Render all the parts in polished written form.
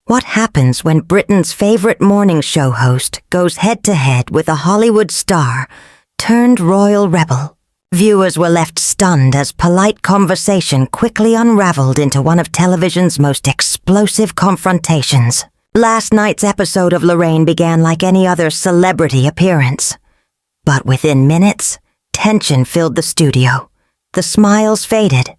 What happens when Britain's favorite morning show host goes head-to-head with a Hollywood star turned royal rebel? Viewers were left stunned as polite conversation quickly unraveled into one of television's most explosive confrontations. Last night's episode of Lorraine began like any other celebrity appearance. But within minutes, tension filled the studio. The smiles faded,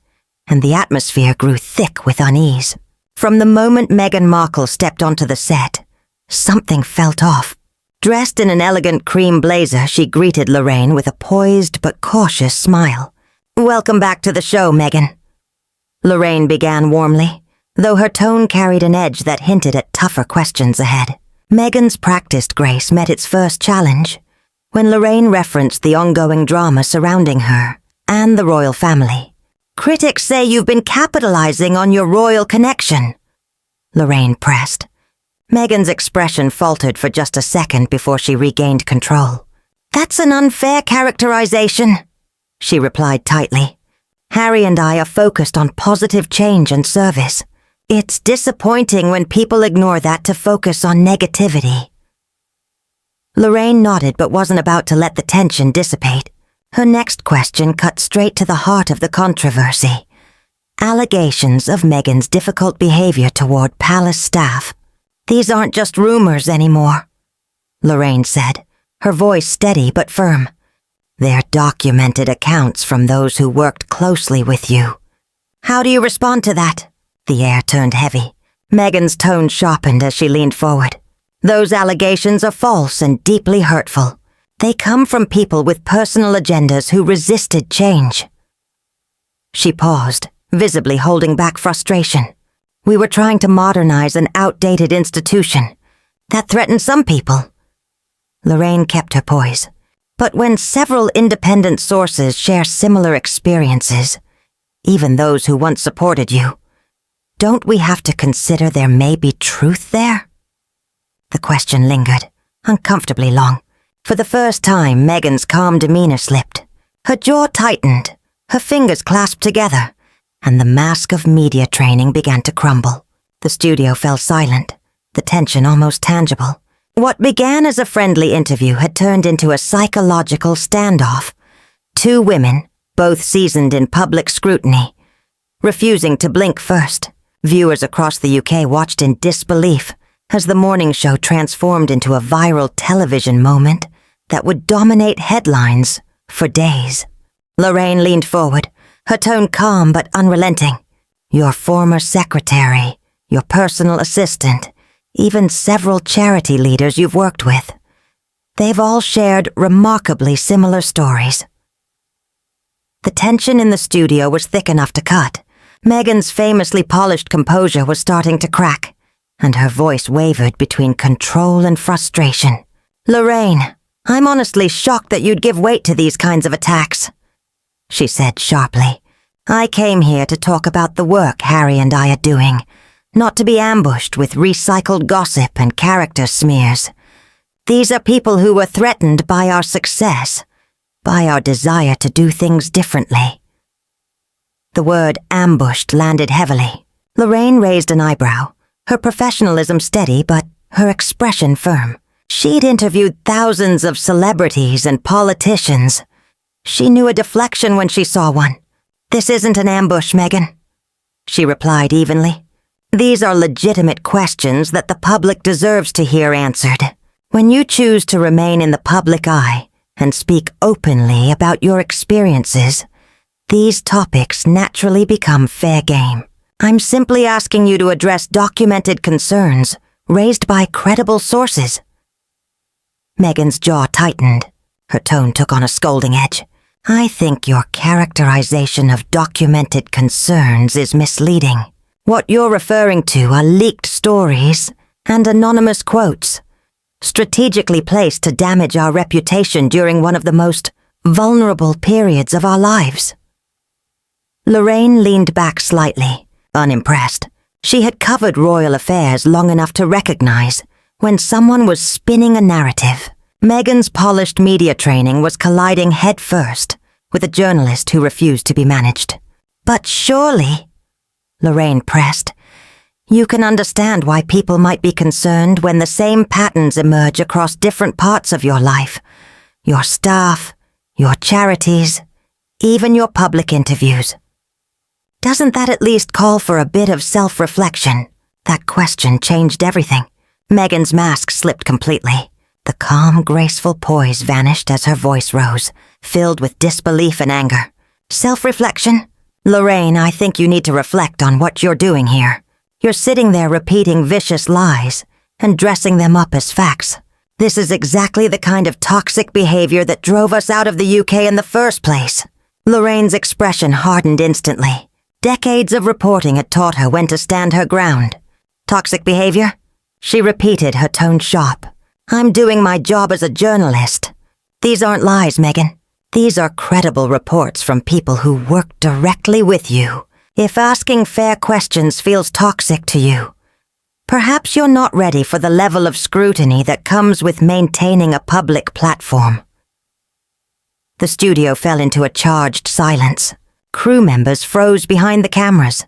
and the atmosphere grew thick with unease. From the moment Meghan Markle stepped onto the set, something felt off. Dressed in an elegant cream blazer, she greeted Lorraine with a poised but cautious smile. "Welcome back to the show, Meghan." Lorraine began warmly, though her tone carried an edge that hinted at tougher questions ahead. Meghan's practiced grace met its first challenge when Lorraine referenced the ongoing drama surrounding her and the royal family. "Critics say you've been capitalizing on your royal connection," Lorraine pressed. Meghan's expression faltered for just a second before she regained control. "That's an unfair characterization," she replied tightly. "Harry and I are focused on positive change and service. It's disappointing when people ignore that to focus on negativity." Lorraine nodded but wasn't about to let the tension dissipate. Her next question cut straight to the heart of the controversy. Allegations of Meghan's difficult behavior toward palace staff. "These aren't just rumors anymore," Lorraine said, her voice steady but firm. "They're documented accounts from those who worked closely with you." "How do you respond to that?" The air turned heavy. Meghan's tone sharpened as she leaned forward. "Those allegations are false and deeply hurtful. They come from people with personal agendas who resisted change." She paused, visibly holding back frustration. "We were trying to modernize an outdated institution. That threatened some people." Lorraine kept her poise. "But when several independent sources share similar experiences, even those who once supported you, don't we have to consider there may be truth there?" The question lingered, uncomfortably long. For the first time, Meghan's calm demeanor slipped. Her jaw tightened, her fingers clasped together, and the mask of media training began to crumble. The studio fell silent, the tension almost tangible. What began as a friendly interview had turned into a psychological standoff. Two women, both seasoned in public scrutiny, refusing to blink first. Viewers across the UK watched in disbelief as the morning show transformed into a viral television moment that would dominate headlines for days. Lorraine leaned forward, her tone calm but unrelenting. "Your former secretary, your personal assistant, even several charity leaders you've worked with. They've all shared remarkably similar stories." The tension in the studio was thick enough to cut. Meghan's famously polished composure was starting to crack, and her voice wavered between control and frustration. "Lorraine, I'm honestly shocked that you'd give weight to these kinds of attacks," she said sharply. "I came here to talk about the work Harry and I are doing, not to be ambushed with recycled gossip and character smears. These are people who were threatened by our success, by our desire to do things differently." The word ambushed landed heavily. Lorraine raised an eyebrow, her professionalism steady but her expression firm. She'd interviewed thousands of celebrities and politicians. She knew a deflection when she saw one. "This isn't an ambush, Meghan," she replied evenly. "These are legitimate questions that the public deserves to hear answered. When you choose to remain in the public eye and speak openly about your experiences, these topics naturally become fair game. I'm simply asking you to address documented concerns raised by credible sources." Meghan's jaw tightened. Her tone took on a scolding edge. "I think your characterization of documented concerns is misleading. What you're referring to are leaked stories and anonymous quotes, strategically placed to damage our reputation during one of the most vulnerable periods of our lives." Lorraine leaned back slightly, unimpressed. She had covered royal affairs long enough to recognize when someone was spinning a narrative. Meghan's polished media training was colliding headfirst with a journalist who refused to be managed. "But surely," Lorraine pressed, You can understand why people might be concerned when the same patterns emerge across different parts of your life. Your staff, your charities, even your public interviews. Doesn't that at least call for a bit of self-reflection? That question changed everything. Meghan's mask slipped completely. The calm, graceful poise vanished as her voice rose, filled with disbelief and anger. Self-reflection? Lorraine, I think you need to reflect on what you're doing here. You're sitting there repeating vicious lies and dressing them up as facts. This is exactly the kind of toxic behavior that drove us out of the UK in the first place. Lorraine's expression hardened instantly. Decades of reporting had taught her when to stand her ground. Toxic behavior? She repeated, her tone sharp. I'm doing my job as a journalist. These aren't lies, Meghan. These are credible reports from people who work directly with you. If asking fair questions feels toxic to you, perhaps you're not ready for the level of scrutiny that comes with maintaining a public platform. The studio fell into a charged silence. Crew members froze behind the cameras,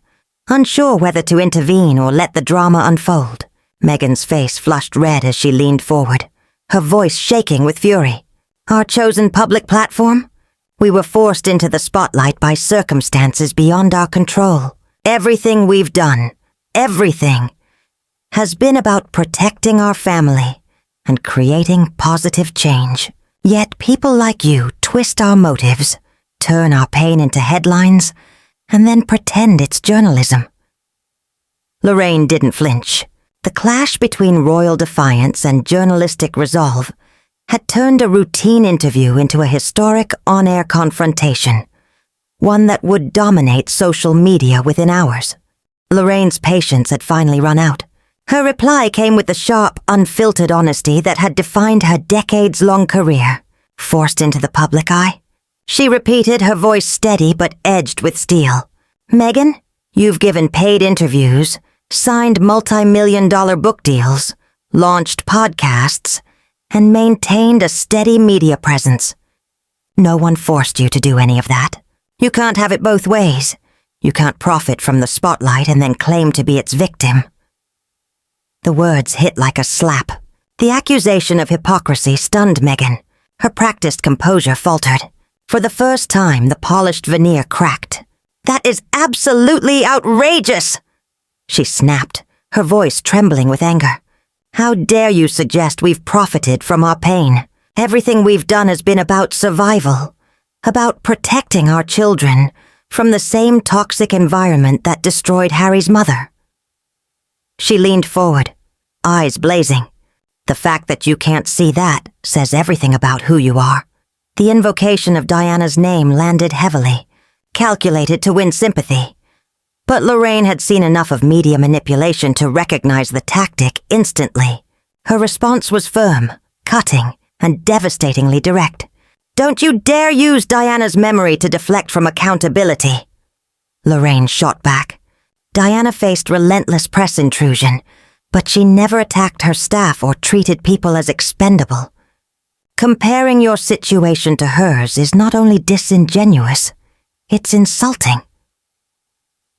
unsure whether to intervene or let the drama unfold. Meghan's face flushed red as she leaned forward, her voice shaking with fury. Our chosen public platform? We were forced into the spotlight by circumstances beyond our control. Everything we've done, everything, has been about protecting our family and creating positive change. Yet people like you twist our motives, turn our pain into headlines, and then pretend it's journalism. Lorraine didn't flinch. The clash between royal defiance and journalistic resolve had turned a routine interview into a historic on-air confrontation, one that would dominate social media within hours. Lorraine's patience had finally run out. Her reply came with the sharp, unfiltered honesty that had defined her decades-long career. Forced into the public eye? She repeated, her voice steady but edged with steel. Meghan, you've given paid interviews, signed multi-million-dollar book deals, launched podcasts, and maintained a steady media presence. No one forced you to do any of that. You can't have it both ways. You can't profit from the spotlight and then claim to be its victim. The words hit like a slap. The accusation of hypocrisy stunned Meghan. Her practiced composure faltered. For the first time, the polished veneer cracked. That is absolutely outrageous! She snapped, her voice trembling with anger. How dare you suggest we've profited from our pain? Everything we've done has been about survival, about protecting our children from the same toxic environment that destroyed Harry's mother. She leaned forward, eyes blazing. The fact that you can't see that says everything about who you are. The invocation of Diana's name landed heavily, calculated to win sympathy. But Lorraine had seen enough of media manipulation to recognize the tactic instantly. Her response was firm, cutting, and devastatingly direct. Don't you dare use Diana's memory to deflect from accountability. Lorraine shot back. Diana faced relentless press intrusion, but she never attacked her staff or treated people as expendable. Comparing your situation to hers is not only disingenuous, it's insulting.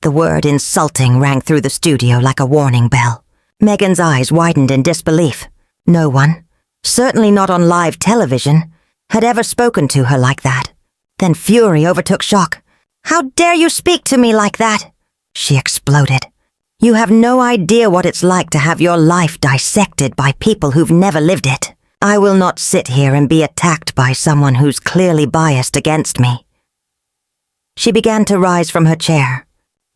The word insulting rang through the studio like a warning bell. Meghan's eyes widened in disbelief. No one, certainly not on live television, had ever spoken to her like that. Then fury overtook shock. How dare you speak to me like that? She exploded. You have no idea what it's like to have your life dissected by people who've never lived it. I will not sit here and be attacked by someone who's clearly biased against me. She began to rise from her chair.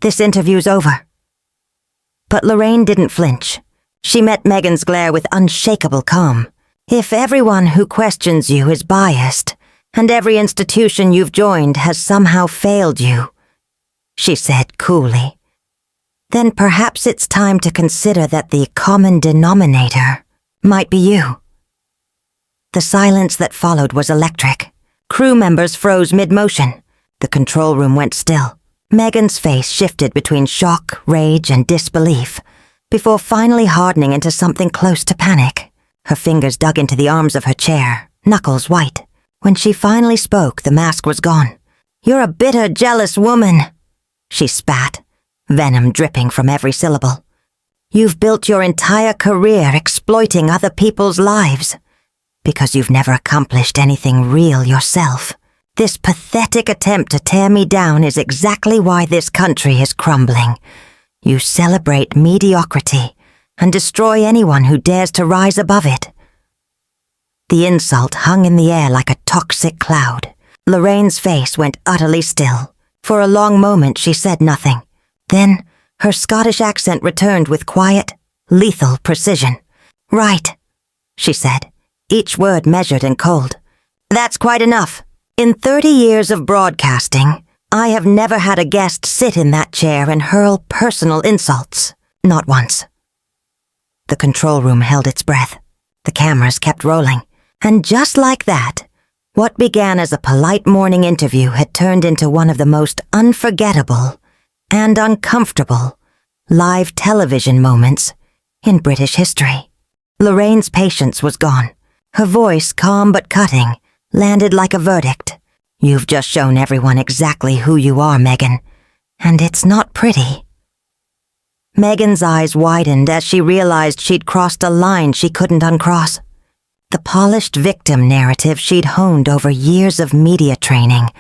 This interview's over. But Lorraine didn't flinch. She met Meghan's glare with unshakable calm. If everyone who questions you is biased, and every institution you've joined has somehow failed you, she said coolly, then perhaps it's time to consider that the common denominator might be you. The silence that followed was electric. Crew members froze mid-motion. The control room went still. Meghan's face shifted between shock, rage, and disbelief, before finally hardening into something close to panic. Her fingers dug into the arms of her chair, knuckles white. When she finally spoke, the mask was gone. You're a bitter, jealous woman, she spat, venom dripping from every syllable. You've built your entire career exploiting other people's lives. Because you've never accomplished anything real yourself. This pathetic attempt to tear me down is exactly why this country is crumbling. You celebrate mediocrity and destroy anyone who dares to rise above it. The insult hung in the air like a toxic cloud. Lorraine's face went utterly still. For a long moment she said nothing. Then, her Scottish accent returned with quiet, lethal precision. "Right," she said, each word measured and cold. "That's quite enough. In 30 years of broadcasting, I have never had a guest sit in that chair and hurl personal insults. Not once." The control room held its breath. The cameras kept rolling. And just like that, what began as a polite morning interview had turned into one of the most unforgettable and uncomfortable live television moments in British history. Lorraine's patience was gone. Her voice, calm but cutting, landed like a verdict. "You've just shown everyone exactly who you are, Meghan, and it's not pretty." Meghan's eyes widened as she realized she'd crossed a line she couldn't uncross. The polished victim narrative she'd honed over years of media training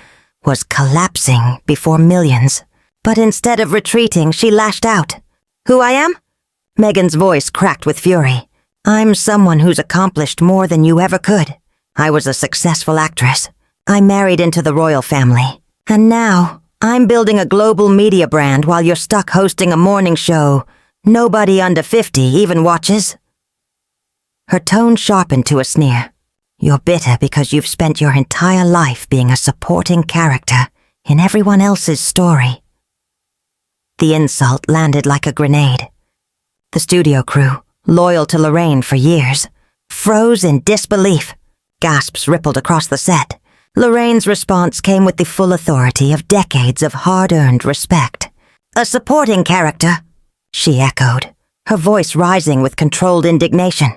was collapsing before millions. But instead of retreating, she lashed out. "Who I am?" Meghan's voice cracked with fury. "I'm someone who's accomplished more than you ever could. I was a successful actress. I married into the royal family. And now, I'm building a global media brand while you're stuck hosting a morning show nobody under 50 even watches." Her tone sharpened to a sneer. "You're bitter because you've spent your entire life being a supporting character in everyone else's story." The insult landed like a grenade. The studio crew, loyal to Lorraine for years, froze in disbelief. Gasps rippled across the set. Lorraine's response came with the full authority of decades of hard-earned respect. "A supporting character," she echoed, her voice rising with controlled indignation.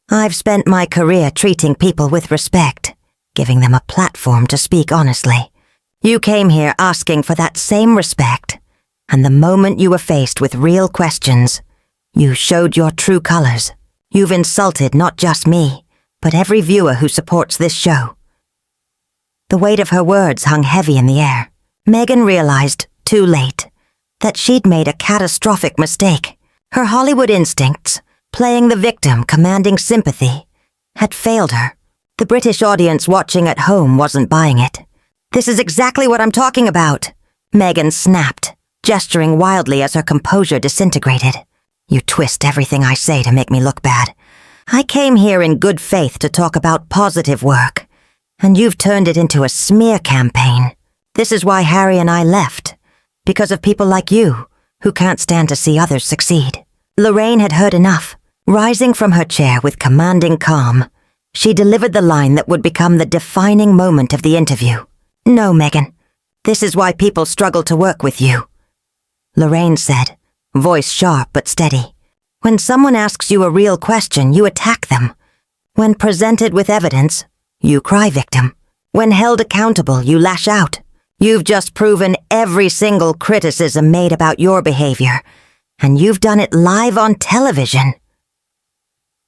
"I've spent my career treating people with respect, giving them a platform to speak honestly. You came here asking for that same respect, and the moment you were faced with real questions, you showed your true colors. You've insulted not just me, but every viewer who supports this show." The weight of her words hung heavy in the air. Meghan realized, too late, that she'd made a catastrophic mistake. Her Hollywood instincts, playing the victim, commanding sympathy, had failed her. The British audience watching at home wasn't buying it. "This is exactly what I'm talking about," Meghan snapped, gesturing wildly as her composure disintegrated. "You twist everything I say to make me look bad. I came here in good faith to talk about positive work, and you've turned it into a smear campaign. This is why Harry and I left, because of people like you, who can't stand to see others succeed." Lorraine had heard enough. Rising from her chair with commanding calm, she delivered the line that would become the defining moment of the interview. "No, Meghan. This is why people struggle to work with you," Lorraine said, voice sharp but steady. "When someone asks you a real question, you attack them. When presented with evidence, you cry victim. When held accountable, you lash out. You've just proven every single criticism made about your behavior, and you've done it live on television."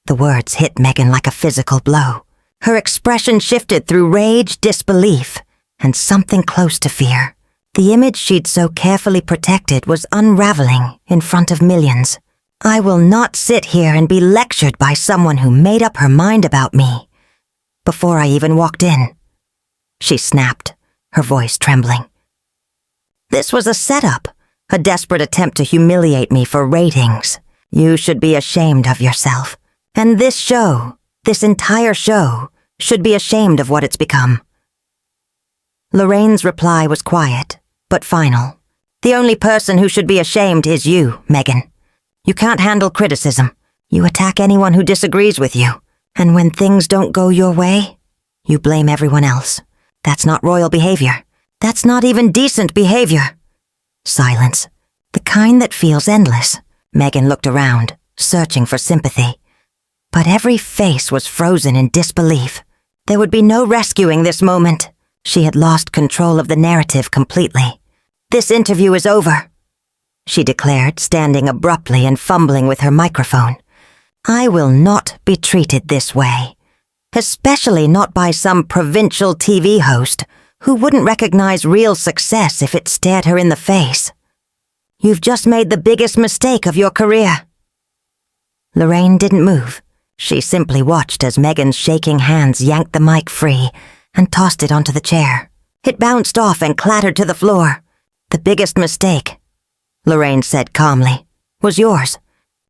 The words hit Meghan like a physical blow. Her expression shifted through rage, disbelief, and something close to fear. The image she'd so carefully protected was unraveling in front of millions. "I will not sit here and be lectured by someone who made up her mind about me before I even walked in," she snapped, her voice trembling. "This was a setup, a desperate attempt to humiliate me for ratings. You should be ashamed of yourself. And this show, this entire show, should be ashamed of what it's become." Lorraine's reply was quiet, but final. "The only person who should be ashamed is you, Meghan. You can't handle criticism. You attack anyone who disagrees with you. And when things don't go your way, you blame everyone else. That's not royal behavior. That's not even decent behavior." Silence. The kind that feels endless. Meghan looked around, searching for sympathy. But every face was frozen in disbelief. There would be no rescuing this moment. She had lost control of the narrative completely. "This interview is over," she declared, standing abruptly and fumbling with her microphone. "I will not be treated this way. Especially not by some provincial TV host who wouldn't recognize real success if it stared her in the face. You've just made the biggest mistake of your career." Lorraine didn't move. She simply watched as Meghan's shaking hands yanked the mic free and tossed it onto the chair. It bounced off and clattered to the floor. "The biggest mistake," Lorraine said calmly, "was yours.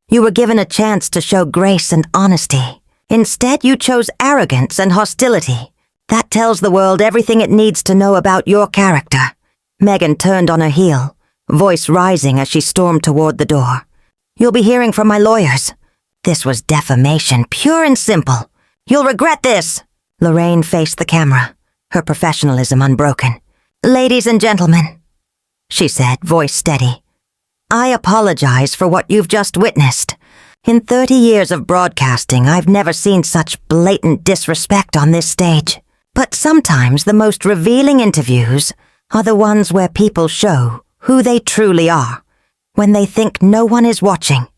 You were given a chance to show grace and honesty. Instead, you chose arrogance and hostility. That tells the world everything it needs to know about your character." Meghan turned on her heel, voice rising as she stormed toward the door. "You'll be hearing from my lawyers. This was defamation, pure and simple. You'll regret this." Lorraine faced the camera, her professionalism unbroken. "Ladies and gentlemen," she said, voice steady, "I apologize for what you've just witnessed. In 30 years of broadcasting, I've never seen such blatant disrespect on this stage. But sometimes the most revealing interviews are the ones where people show who they truly are, when they think no one is watching."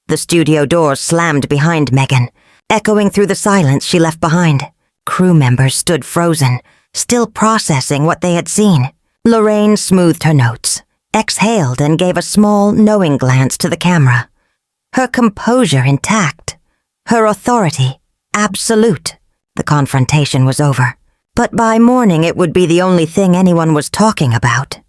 The studio doors slammed behind Meghan, echoing through the silence she left behind. Crew members stood frozen, still processing what they had seen. Lorraine smoothed her notes, exhaled and gave a small, knowing glance to the camera. Her composure intact, her authority absolute. The confrontation was over. But by morning it would be the only thing anyone was talking about.